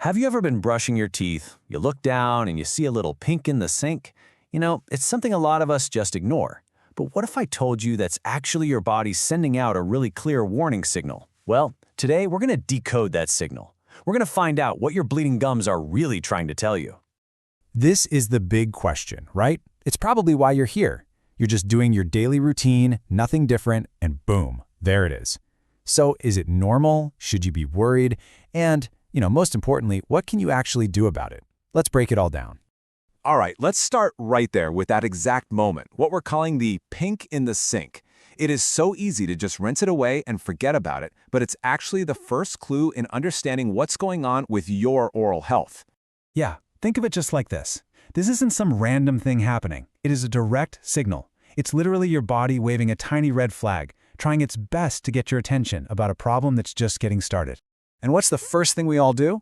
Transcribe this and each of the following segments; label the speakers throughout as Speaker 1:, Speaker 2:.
Speaker 1: Have you ever been brushing your teeth, you look down and you see a little pink in the sink? It's something a lot of us just ignore. But what if I told you that's actually your body sending out a really clear warning signal? Well, today we're going to decode that signal. We're going to find out what your bleeding gums are really trying to tell you.
Speaker 2: This is the big question, right? It's probably why you're here. You're just doing your daily routine, nothing different, and boom, there it is. So is it normal? Should you be worried? And, most importantly, what can you actually do about it? Let's break it all down.
Speaker 3: All right, let's start right there with that exact moment, what we're calling the pink in the sink. It is so easy to just rinse it away and forget about it, but it's actually the first clue in understanding what's going on with your oral health.
Speaker 2: Yeah, think of it just like this. This isn't some random thing happening. It is a direct signal. It's literally your body waving a tiny red flag, trying its best to get your attention about a problem that's just getting started.
Speaker 4: And what's the first thing we all do?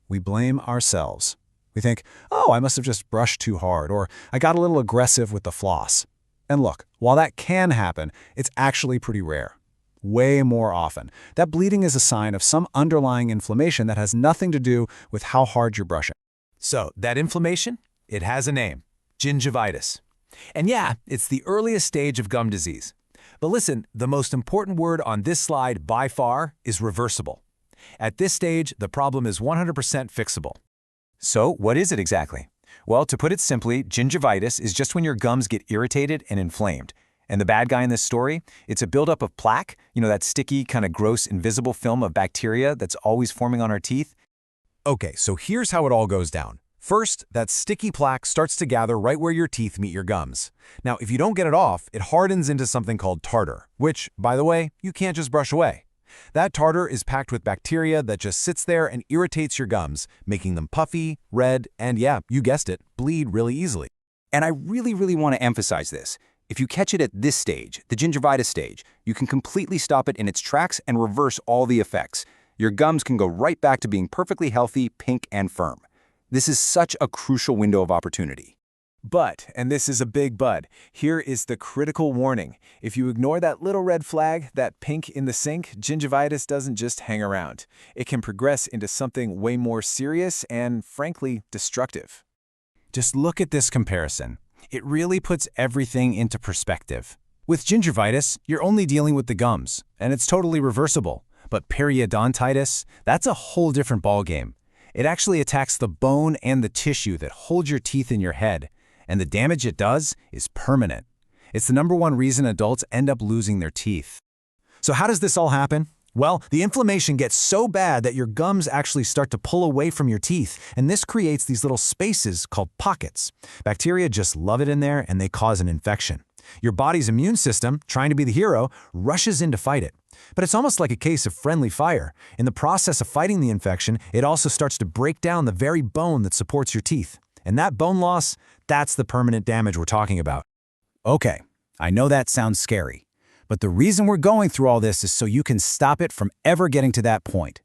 Speaker 4: We blame ourselves. We think, oh, I must have just brushed too hard, or I got a little aggressive with the floss. And look, while that can happen, it's actually pretty rare. Way more often, that bleeding is a sign of some underlying inflammation that has nothing to do with how hard you're brushing.
Speaker 5: So, that inflammation? It has a name: gingivitis. And yeah, it's the earliest stage of gum disease. But listen, the most important word on this slide by far is reversible. At this stage, the problem is 100% fixable.
Speaker 1: So, what is it exactly? Well, to put it simply, gingivitis is just when your gums get irritated and inflamed. And the bad guy in this story? It's a buildup of plaque, that sticky, kind of gross, invisible film of bacteria that's always forming on our teeth.
Speaker 5: Okay, so here's how it all goes down. First, that sticky plaque starts to gather right where your teeth meet your gums. Now, if you don't get it off, it hardens into something called tartar, which, by the way, you can't just brush away. That tartar is packed with bacteria that just sits there and irritates your gums, making them puffy, red, and yeah, you guessed it, bleed really easily.
Speaker 6: And I really want to emphasize this. If you catch it at this stage, the gingivitis stage, you can completely stop it in its tracks and reverse all the effects. Your gums can go right back to being perfectly healthy, pink, and firm. This is such a crucial window of opportunity.
Speaker 3: But, and this is a big but, here is the critical warning. If you ignore that little red flag, that pink in the sink, gingivitis doesn't just hang around. It can progress into something way more serious and, frankly, destructive.
Speaker 2: Just look at this comparison. It really puts everything into perspective. With gingivitis, you're only dealing with the gums, and it's totally reversible. But periodontitis, that's a whole different ballgame. It actually attacks the bone and the tissue that hold your teeth in your head, and the damage it does is permanent. It's the #1 reason adults end up losing their teeth.
Speaker 4: So how does this all happen? Well, the inflammation gets so bad that your gums actually start to pull away from your teeth, and this creates these little spaces called pockets. Bacteria just love it in there, and they cause an infection. Your body's immune system, trying to be the hero, rushes in to fight it. But it's almost like a case of friendly fire. In the process of fighting the infection, it also starts to break down the very bone that supports your teeth. And that bone loss, that's the permanent damage we're talking about. Okay, I know that sounds scary, but the reason we're going through all this is so you can stop it from ever getting to that point.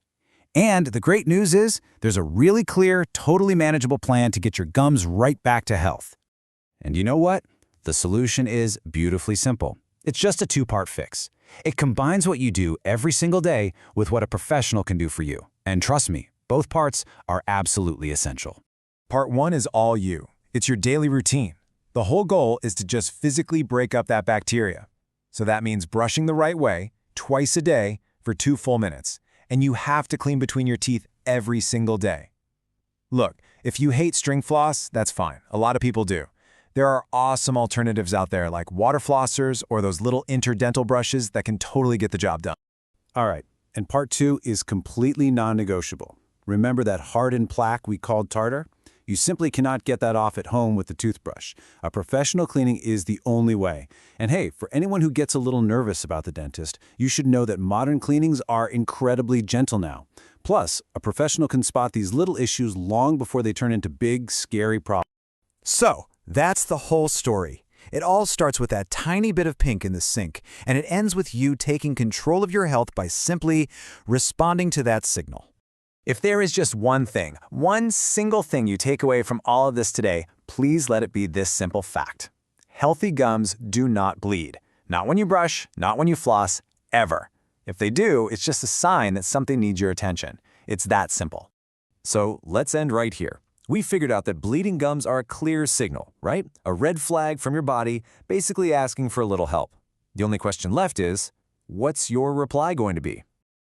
Speaker 4: And the great news is, there's a really clear, totally manageable plan to get your gums right back to health. And you know what? The solution is beautifully simple. It's just a 2-part fix. It combines what you do every single day with what a professional can do for you. And trust me, both parts are absolutely essential.
Speaker 3: Part 1 is all you. It's your daily routine. The whole goal is to just physically break up that bacteria. So that means brushing the right way, twice a day, for 2 full minutes. And you have to clean between your teeth every single day. Look, if you hate string floss, that's fine. A lot of people do. There are awesome alternatives out there like water flossers or those little interdental brushes that can totally get the job done.
Speaker 4: All right, and part 2 is completely non-negotiable. Remember that hardened plaque we called tartar? You simply cannot get that off at home with the toothbrush. A professional cleaning is the only way. And hey, for anyone who gets a little nervous about the dentist, you should know that modern cleanings are incredibly gentle now. Plus, a professional can spot these little issues long before they turn into big, scary problems.
Speaker 5: So, that's the whole story. It all starts with that tiny bit of pink in the sink, and it ends with you taking control of your health by simply responding to that signal.
Speaker 1: If there is just one thing, one single thing you take away from all of this today, please let it be this simple fact. Healthy gums do not bleed. Not when you brush, not when you floss, ever. If they do, it's just a sign that something needs your attention. It's that simple. So let's end right here. We figured out that bleeding gums are a clear signal, right? A red flag from your body, basically asking for a little help. The only question left is, what's your reply going to be?